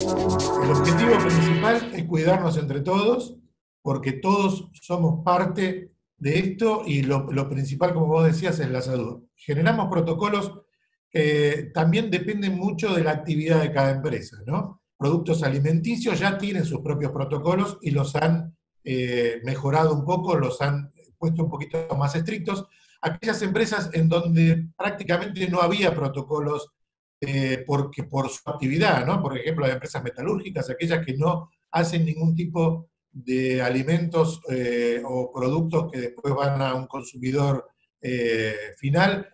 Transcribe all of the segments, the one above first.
El objetivo principal es cuidarnos entre todos, porque todos somos parte de esto y lo principal, como vos decías, es la salud. Generamos protocolos que también dependen mucho de la actividad de cada empresa, ¿no? Productos alimenticios ya tienen sus propios protocolos y los han mejorado un poco, los han puesto un poquito más estrictos. Aquellas empresas en donde prácticamente no había protocolos porque por su actividad, ¿no? Por ejemplo, las empresas metalúrgicas, aquellas que no hacen ningún tipo de alimentos o productos que después van a un consumidor final,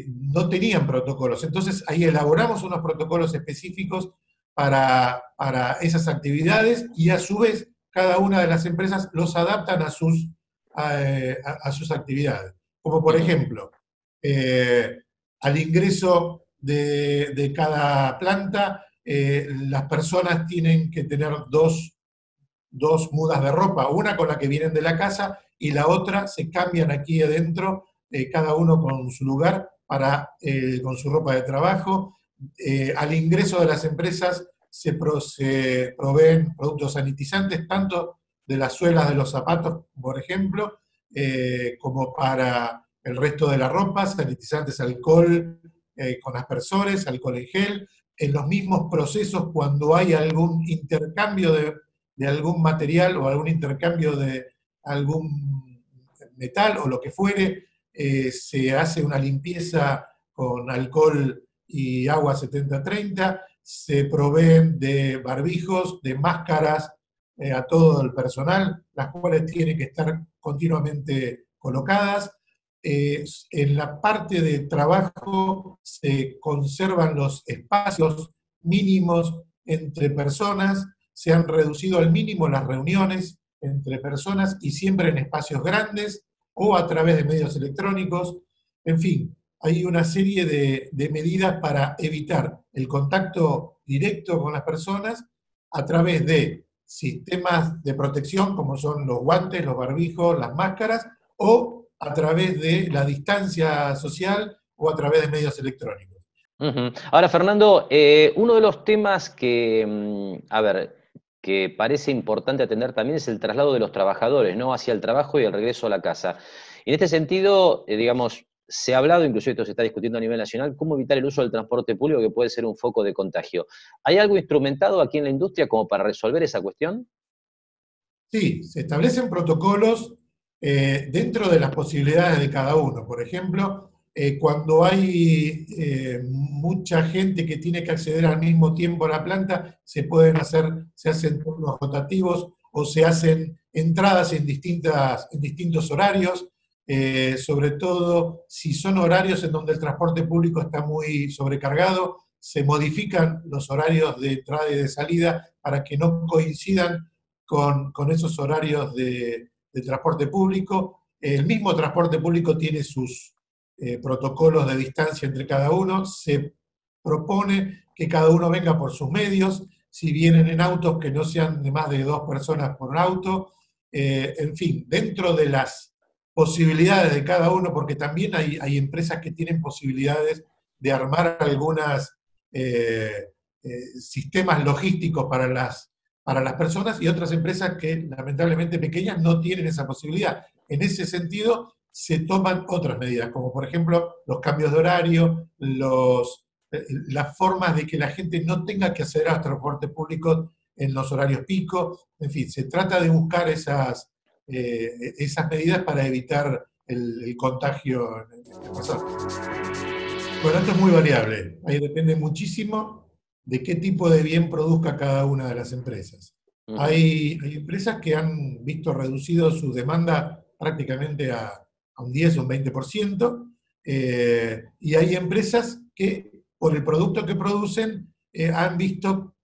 no tenían protocolos. Entonces ahí elaboramos unos protocolos específicos para esas actividades y a su vez cada una de las empresas los adaptan a sus actividades. Como por Ujú. ejemplo, al ingreso de cada planta, las personas tienen que tener dos mudas de ropa, una con la que vienen de la casa y la otra se cambian aquí adentro, cada uno con su lugar, con su ropa de trabajo. Al ingreso de las empresas se proveen productos sanitizantes, tanto de las suelas de los zapatos, por ejemplo, como para el resto de la ropa, sanitizantes, alcohol con aspersores, alcohol en gel. En los mismos procesos, cuando hay algún intercambio de algún material o algún intercambio de algún metal o lo que fuere, se hace una limpieza con alcohol y agua 70-30, se proveen de barbijos, de máscaras a todo el personal, las cuales tienen que estar continuamente colocadas. En la parte de trabajo se conservan los espacios mínimos entre personas, se han reducido al mínimo las reuniones entre personas y siempre en espacios grandes o a través de medios electrónicos. En fin, hay una serie de medidas para evitar el contacto directo con las personas a través de sistemas de protección como son los guantes, los barbijos, las máscaras, o a través de la distancia social o a través de medios electrónicos. Ujú. Ahora, Fernando, uno de los temas que, a ver, que parece importante atender también es el traslado de los trabajadores, ¿no? Hacia el trabajo y el regreso a la casa. Y en este sentido, digamos, se ha hablado, inclusive esto se está discutiendo a nivel nacional, cómo evitar el uso del transporte público que puede ser un foco de contagio. ¿Hay algo instrumentado aquí en la industria como para resolver esa cuestión? Sí, se establecen protocolos dentro de las posibilidades de cada uno. Por ejemplo, cuando hay mucha gente que tiene que acceder al mismo tiempo a la planta, se hacen turnos rotativos o se hacen entradas en distintos horarios, sobre todo si son horarios en donde el transporte público está muy sobrecargado, se modifican los horarios de entrada y de salida para que no coincidan con esos horarios de transporte público. El mismo transporte público tiene sus protocolos de distancia entre cada uno. Se propone que cada uno venga por sus medios, si vienen en autos que no sean de más de 2 personas por auto. En fin, dentro de las posibilidades de cada uno, porque también hay empresas que tienen posibilidades de armar algunos sistemas logísticos para las personas y otras empresas que lamentablemente pequeñas no tienen esa posibilidad. En ese sentido, se toman otras medidas, como por ejemplo los cambios de horario, las formas de que la gente no tenga que acceder al transporte público en los horarios pico. En fin, se trata de buscar esas medidas para evitar el contagio entre personas. Bueno, esto es muy variable. Ahí depende muchísimo de qué tipo de bien produzca cada una de las empresas. Ujú. Hay empresas que han visto reducido su demanda prácticamente a un 10 o un 20%, y hay empresas que por el producto que producen han visto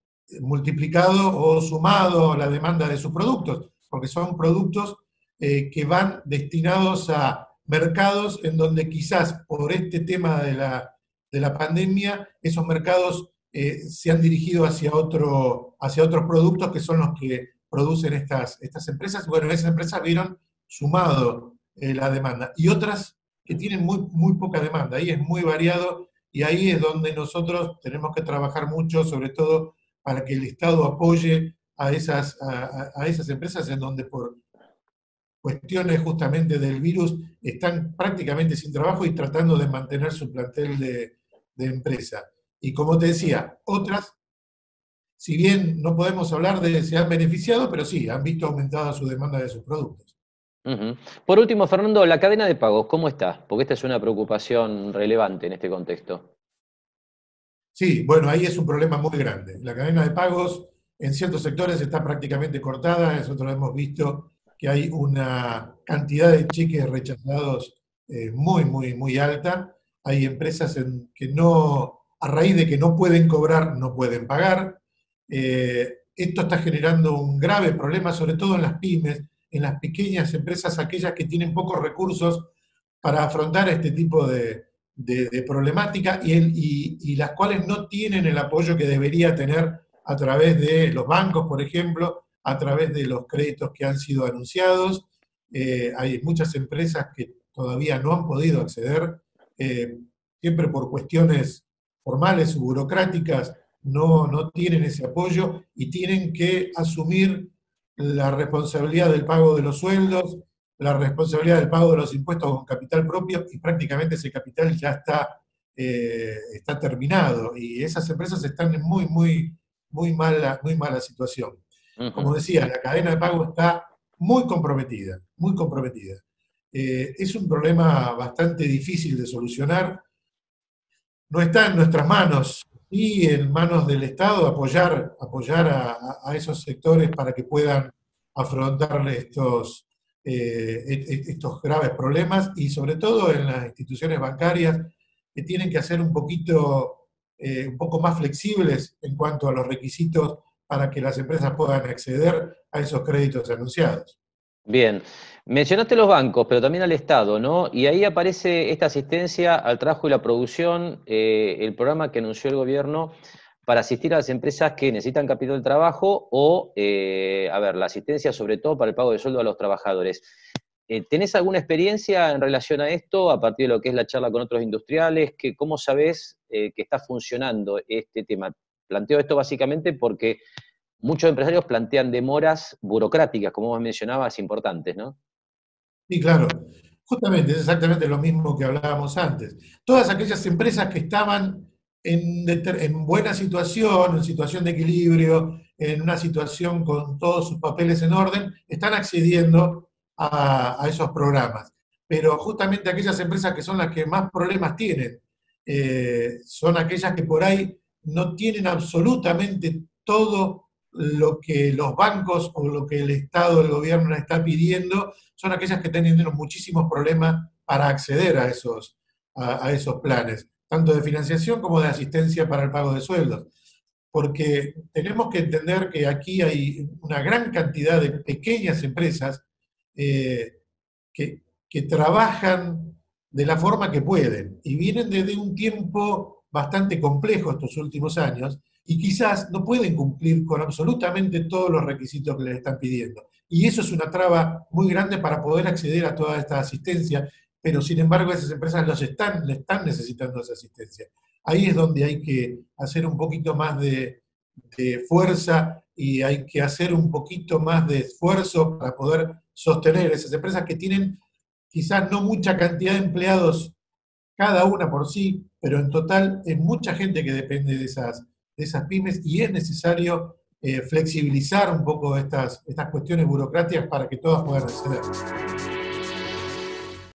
multiplicado o sumado la demanda de sus productos, porque son productos que van destinados a mercados en donde quizás por este tema de la pandemia, esos mercados se han dirigido hacia otros productos que son los que producen estas empresas. Bueno, esas empresas vieron sumado la demanda. Y otras que tienen muy poca demanda. Ahí es muy variado y ahí es donde nosotros tenemos que trabajar mucho, sobre todo para que el Estado apoye a esas empresas en donde por cuestiones justamente del virus están prácticamente sin trabajo y tratando de mantener su plantel de empresa. Y como te decía, otras, si bien no podemos hablar de se han beneficiado, pero sí, han visto aumentada su demanda de sus productos. Ujú. Por último, Fernando, la cadena de pagos, ¿cómo está? Porque esta es una preocupación relevante en este contexto. Sí, bueno, ahí es un problema muy grande. La cadena de pagos en ciertos sectores está prácticamente cortada. Nosotros hemos visto que hay una cantidad de cheques rechazados muy, muy, muy alta. Hay empresas que no, a raíz de que no pueden cobrar, no pueden pagar. Esto está generando un grave problema, sobre todo en las pymes, en las pequeñas empresas, aquellas que tienen pocos recursos para afrontar este tipo de problemática y las cuales no tienen el apoyo que debería tener a través de los bancos, por ejemplo, a través de los créditos que han sido anunciados. Hay muchas empresas que todavía no han podido acceder, eh, siempre por cuestiones formales o burocráticas, no tienen ese apoyo y tienen que asumir la responsabilidad del pago de los sueldos, la responsabilidad del pago de los impuestos con capital propio y prácticamente ese capital ya está terminado y esas empresas están en muy mala situación. Como Ujú. decía, la cadena de pago está muy comprometida, muy comprometida. Es un problema bastante difícil de solucionar. No está en nuestras manos y en manos del Estado apoyar a esos sectores para que puedan afrontar estos graves problemas y sobre todo en las instituciones bancarias que tienen que hacer un poco más flexibles en cuanto a los requisitos para que las empresas puedan acceder a esos créditos anunciados. Bien, mencionaste los bancos, pero también al Estado, ¿no? Y ahí aparece esta asistencia al trabajo y la producción, el programa que anunció el gobierno para asistir a las empresas que necesitan capital de trabajo o, a ver, la asistencia sobre todo para el pago de sueldo a los trabajadores. ¿Tenés alguna experiencia en relación a esto, a partir de lo que es la charla con otros industriales? ¿Cómo sabés que está funcionando este tema? Planteo esto básicamente porque muchos empresarios plantean demoras burocráticas, como vos mencionabas, importantes, ¿no? Sí, claro. Justamente, es exactamente lo mismo que hablábamos antes. Todas aquellas empresas que estaban en buena situación, en situación de equilibrio, en una situación con todos sus papeles en orden, están accediendo a esos programas. Pero justamente aquellas empresas que son las que más problemas tienen, son aquellas que por ahí no tienen absolutamente todo lo que los bancos o lo que el Estado, el gobierno les está pidiendo, son aquellas que están teniendo muchísimos problemas para acceder a esos planes, tanto de financiación como de asistencia para el pago de sueldos. Porque tenemos que entender que aquí hay una gran cantidad de pequeñas empresas eh, que trabajan de la forma que pueden y vienen desde un tiempo bastante complejo estos últimos años y quizás no pueden cumplir con absolutamente todos los requisitos que les están pidiendo. Y eso es una traba muy grande para poder acceder a toda esta asistencia, pero sin embargo esas empresas le están necesitando esa asistencia. Ahí es donde hay que hacer un poquito más de fuerza y hay que hacer un poquito más de esfuerzo para poder sostener esas empresas que tienen quizás no mucha cantidad de empleados cada una por sí, pero en total es mucha gente que depende de esas pymes y es necesario flexibilizar un poco estas cuestiones burocráticas para que todas puedan acceder.